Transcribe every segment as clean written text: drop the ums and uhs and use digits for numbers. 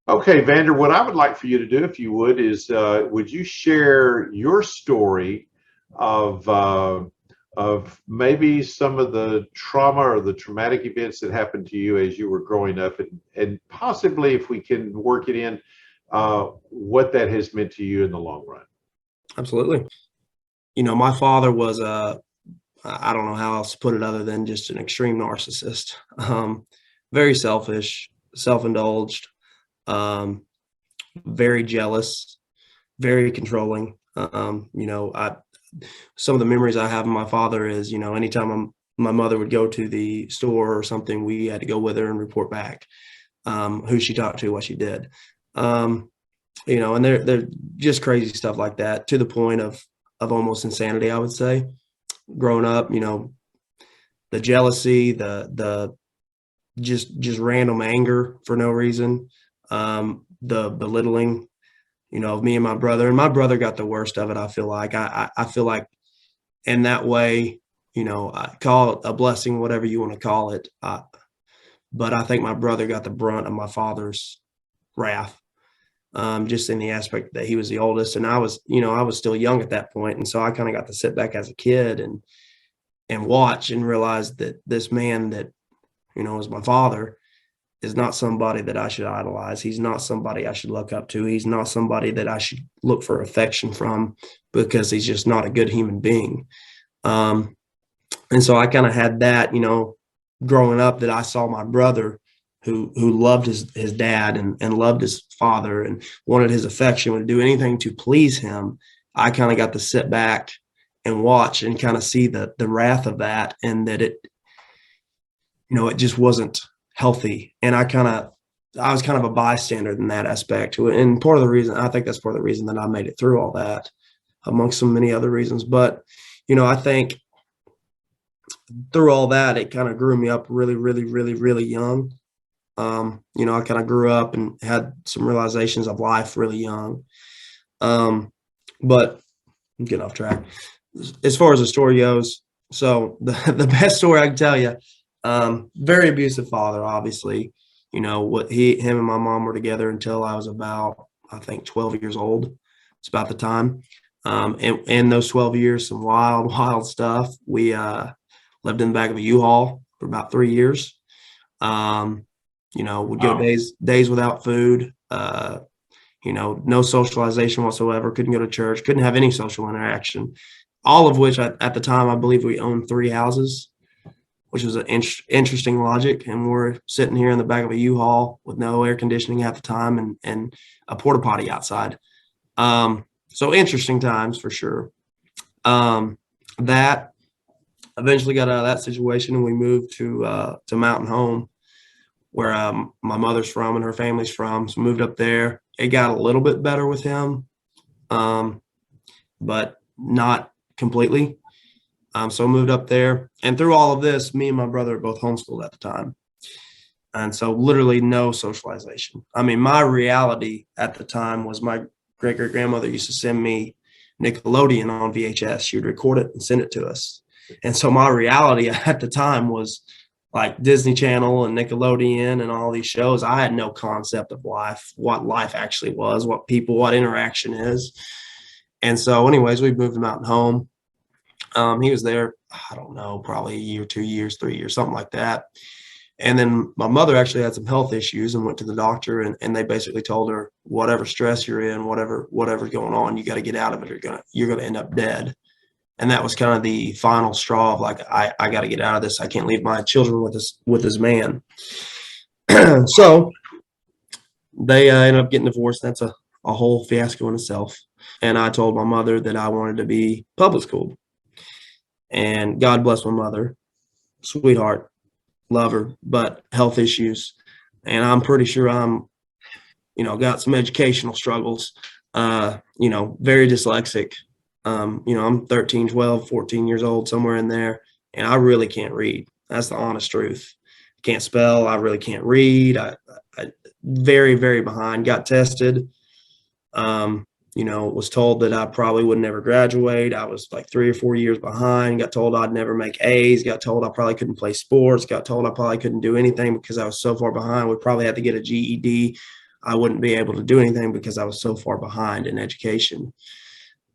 Okay, Vander, what I would like for you to do, if you would you share your story of of maybe some of the trauma or the traumatic events that happened to you as you were growing up, and possibly, if we can work it in, what that has meant to you in the long run. Absolutely. My father was I don't know how else to put it other than just an extreme narcissist. Very selfish, self-indulged, um, very jealous, very controlling. I some of the memories I have of my father is, anytime my mother would go to the store or something, we had to go with her and report back who she talked to, what she did. Um, and they're just crazy stuff like that, to the point of almost insanity, I would say. Growing up, the jealousy, the just random anger for no reason, the belittling, of me and my brother. And my brother got the worst of it, I feel like. I feel like in that way, I call it a blessing, whatever you want to call it. But I think my brother got the brunt of my father's wrath, just in the aspect that he was the oldest, and I was still young at that point, and so I kind of got to sit back as a kid and watch and realize that this man that is my father is not somebody that I should idolize. He's not somebody I should look up to. He's not somebody that I should look for affection from, because he's just not a good human being. Um, and so I kind of had that, growing up, that I saw my brother who loved his dad and loved his father and wanted his affection, would do anything to please him. I kind of got to sit back and watch and kind of see the wrath of that, and that it just wasn't healthy. And I was kind of a bystander in that aspect to it. And I think that's part of the reason that I made it through all that, amongst so many other reasons. But, I think through all that, it kind of grew me up really, really, really, really young. I kind of grew up and had some realizations of life really young. But I'm getting off track. As far as the story goes, so the best story I can tell you, very abusive father, obviously. Him and my mom were together until I was about, I think, 12 years old. It's about the time. And in those 12 years, some wild, wild stuff. We lived in the back of a U-Haul for about 3 years. Would go Wow. days without food, no socialization whatsoever, couldn't go to church, couldn't have any social interaction, all of which at the time, I believe we owned 3 houses, which was an interesting logic. And we're sitting here in the back of a U-Haul with no air conditioning at the time, and a porta potty outside. So interesting times for sure. That eventually got out of that situation, and we moved to Mountain Home, where my mother's from and her family's from. So moved up there. It got a little bit better with him, but not completely. So moved up there. And through all of this, me and my brother were both homeschooled at the time. And so literally no socialization. I mean, my reality at the time was my great-great-grandmother used to send me Nickelodeon on VHS. She would record it and send it to us. And so my reality at the time was like Disney Channel and Nickelodeon and all these shows. I had no concept of life, what life actually was, what people, what interaction is. And so anyways, we moved him out and home. He was there, I don't know, probably a year, 2 years, 3 years, something like that. And then my mother actually had some health issues and went to the doctor, and they basically told her, whatever stress you're in, whatever's going on, you got to get out of it, or you're gonna end up dead. And that was kind of the final straw of like, I got to get out of this. I can't leave my children with this man. So they ended up getting divorced. That's a whole fiasco in itself. And I told my mother that I wanted to be public schooled. And God bless my mother, sweetheart, love her, but health issues. And I'm pretty sure got some educational struggles, very dyslexic. I'm 13, 12, 14 years old, somewhere in there, and I really can't read. That's the honest truth. Can't spell. I really can't read. I very, very behind. Got tested. Was told that I probably would never graduate. I was like 3 or 4 years behind. Got told I'd never make A's. Got told I probably couldn't play sports. Got told I probably couldn't do anything because I was so far behind. We probably had to get a GED. I wouldn't be able to do anything because I was so far behind in education.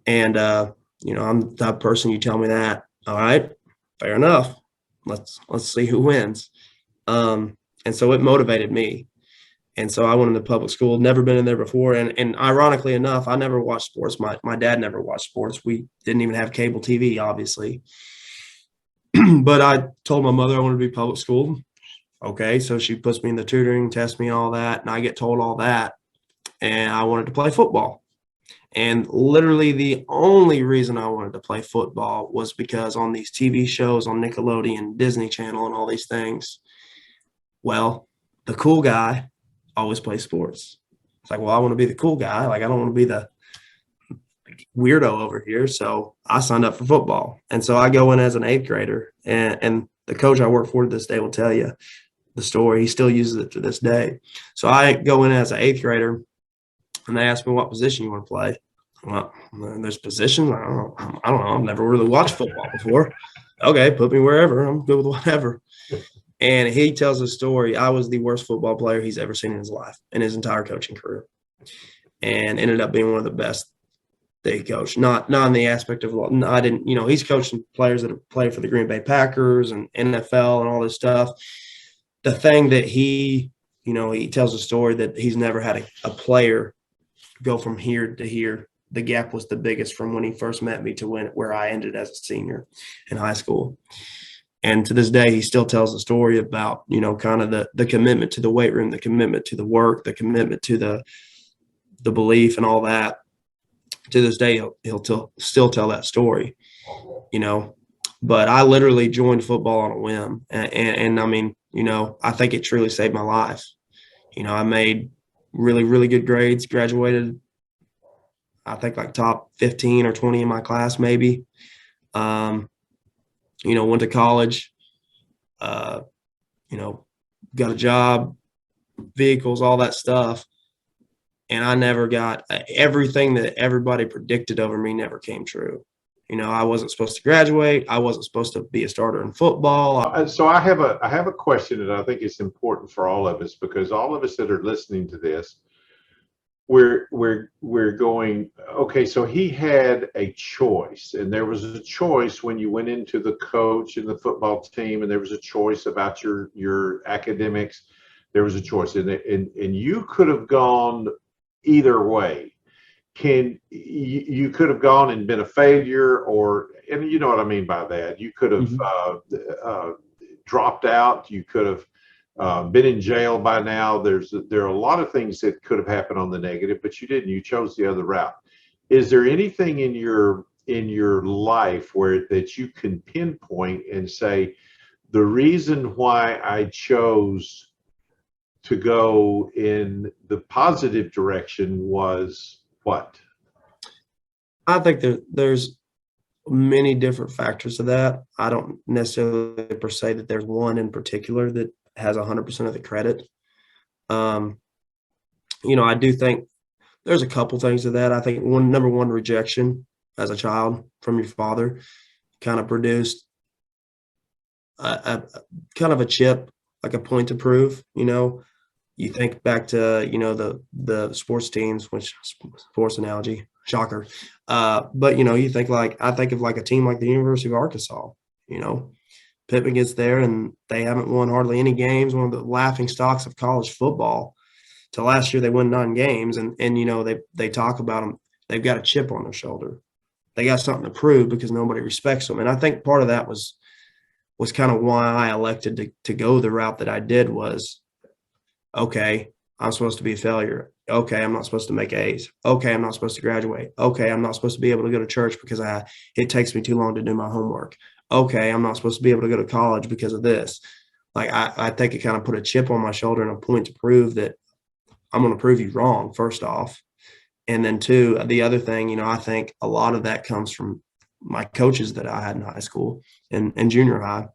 And, I'm the type of person, you tell me that, all right, fair enough. Let's see who wins. And so it motivated me. And so I went into public school, never been in there before. And ironically enough, I never watched sports. My dad never watched sports. We didn't even have cable TV, obviously. But I told my mother I wanted to be public school. Okay, so she puts me in the tutoring, tests me, all that, and I get told all that. And I wanted to play football. And literally the only reason I wanted to play football was because on these TV shows on Nickelodeon, Disney Channel, and all these things, well, the cool guy always plays sports. It's like, well, I want to be the cool guy. Like, I don't want to be the weirdo over here. So I signed up for football. And so I go in as an 8th grader, and the coach I work for to this day will tell you the story. He still uses it to this day. So I go in as an 8th grader, and they ask me what position you want to play. Well, there's positions. I don't know. I've never really watched football before. Okay, put me wherever. I'm good with whatever. And he tells a story. I was the worst football player he's ever seen in his life, in his entire coaching career, and ended up being one of the best that he coached. Not in the aspect of, I didn't, he's coaching players that have played for the Green Bay Packers and NFL and all this stuff. The thing that he tells a story that he's never had a player go from here to here. The gap was the biggest from when he first met me to where I ended as a senior in high school. And to this day, he still tells a story about, kind of the commitment to the weight room, the commitment to the work, the commitment to the belief and all that. To this day, he'll still tell that story, But I literally joined football on a whim. And I mean, I think it truly saved my life. I made really, really good grades, graduated, I think like top 15 or 20 in my class, maybe. Went to college, got a job, vehicles, all that stuff. And I never got everything that everybody predicted over me never came true. I wasn't supposed to graduate. I wasn't supposed to be a starter in football. So I have a question that I think is important for all of us, because all of us that are listening to this, we're going, okay, so he had a choice, and there was a choice when you went into the coach and the football team, and there was a choice about your academics. There was a choice, and you could have gone either way. You could have gone and been a failure, and you know what I mean by that. You could have dropped out. You could have been in jail by now. There are a lot of things that could have happened on the negative, but you didn't. You chose the other route. Is there anything in your life that you can pinpoint and say, the reason why I chose to go in the positive direction was what? I think there's many different factors to that. I don't necessarily per se that there's one in particular that has 100% of the credit. I do think there's a couple things to that. I think number one, rejection as a child from your father kind of produced a kind of a chip, like a point to prove. You think back to the sports teams, which sports analogy, shocker. But you think I think of like a team like the University of Arkansas. Pittman gets there and they haven't won hardly any games, one of the laughing stocks of college football. Till last year they won 9 games, and they talk about them. They've got a chip on their shoulder. They got something to prove because nobody respects them. And I think part of that was kind of why I elected to go the route that I did. Was, okay, I'm supposed to be a failure. Okay, I'm not supposed to make A's. Okay, I'm not supposed to graduate. Okay, I'm not supposed to be able to go to church because it takes me too long to do my homework. Okay, I'm not supposed to be able to go to college because of this. Like, I think it kind of put a chip on my shoulder and a point to prove that I'm going to prove you wrong, first off. And then two, the other thing, I think a lot of that comes from my coaches that I had in high school and junior high.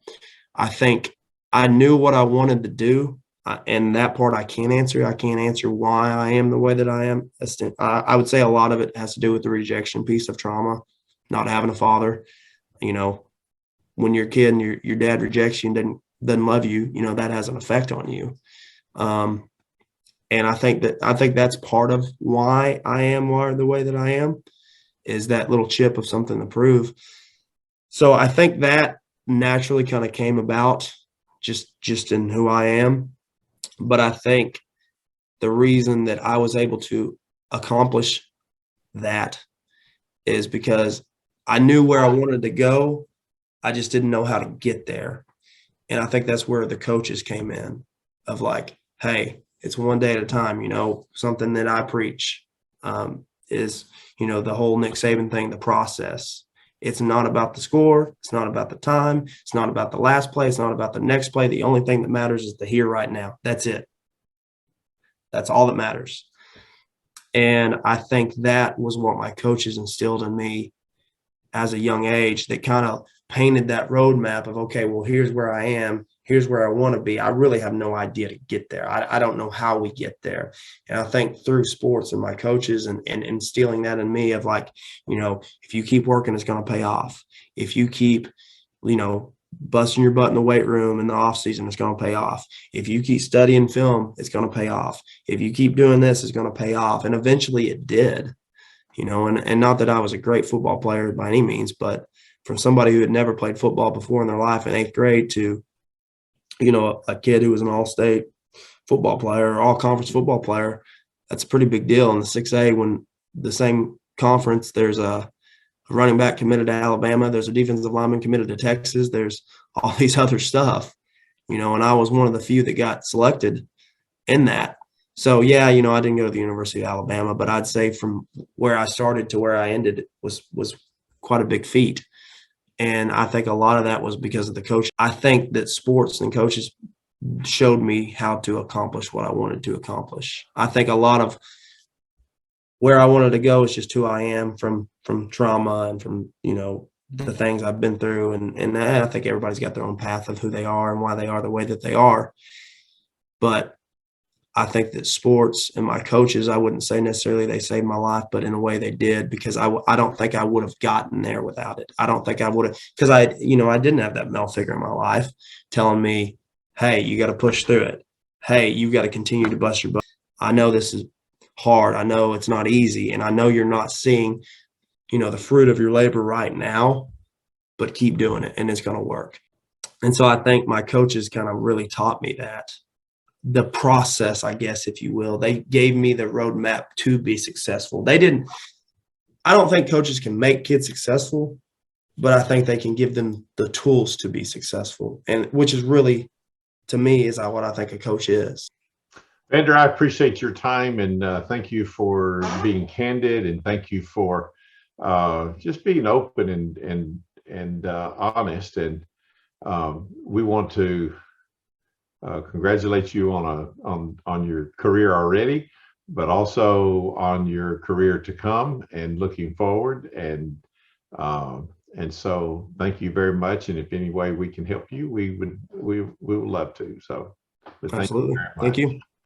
I think I knew what I wanted to do. And that part I can't answer. I can't answer why I am the way that I am. I would say a lot of it has to do with the rejection piece of trauma, not having a father. When you're a kid and your dad rejects you and doesn't love you, that has an effect on you. And I think that's part of why I am the way that I am, is that little chip of something to prove. So I think that naturally kind of came about just in who I am. But I think the reason that I was able to accomplish that is because I knew where I wanted to go. I just didn't know how to get there. And I think that's where the coaches came in, of like, hey, it's one day at a time. Something that I preach is, the whole Nick Saban thing, the process. It's not about the score. It's not about the time. It's not about the last play. It's not about the next play. The only thing that matters is the here right now. That's it. That's all that matters. And I think that was what my coaches instilled in me as a young age, that kind of painted that roadmap of, okay, well, here's where I am. Here's where I want to be. I really have no idea to get there. I don't know how we get there. And I think through sports and my coaches and instilling that in me of like, if you keep working, it's going to pay off. If you keep, busting your butt in the weight room in the off season, it's going to pay off. If you keep studying film, it's going to pay off. If you keep doing this, it's going to pay off. And eventually it did, and not that I was a great football player by any means, but from somebody who had never played football before in their life in 8th grade to, a kid who was an all-state football player, all-conference football player, that's a pretty big deal. In the 6A, when the same conference, there's a running back committed to Alabama, there's a defensive lineman committed to Texas, there's all these other stuff, and I was one of the few that got selected in that. So, yeah, I didn't go to the University of Alabama, but I'd say from where I started to where I ended was quite a big feat. And I think a lot of that was because of the coach. I think that sports and coaches showed me how to accomplish what I wanted to accomplish. I think a lot of where I wanted to go is just who I am from trauma and from, the things I've been through. And I think everybody's got their own path of who they are and why they are the way that they are. But I think that sports and my coaches, I wouldn't say necessarily they saved my life, but in a way they did, because I don't think I would have gotten there without it. I don't think I would have, because I didn't have that male figure in my life telling me, hey, you got to push through it. Hey, you've got to continue to bust your butt. I know this is hard. I know it's not easy. And I know you're not seeing, the fruit of your labor right now, but keep doing it and it's going to work. And so I think my coaches kind of really taught me that. The process, I guess, if you will. They gave me the roadmap to be successful. I don't think coaches can make kids successful, but I think they can give them the tools to be successful. And which is really, to me, is what I think a coach is. Vander, I appreciate your time, and thank you for being candid, and thank you for just being open and honest. And we want to congratulate you on your career already, but also on your career to come and looking forward. And so thank you very much. And if any way we can help you, we would love to. So Absolutely. Thank you.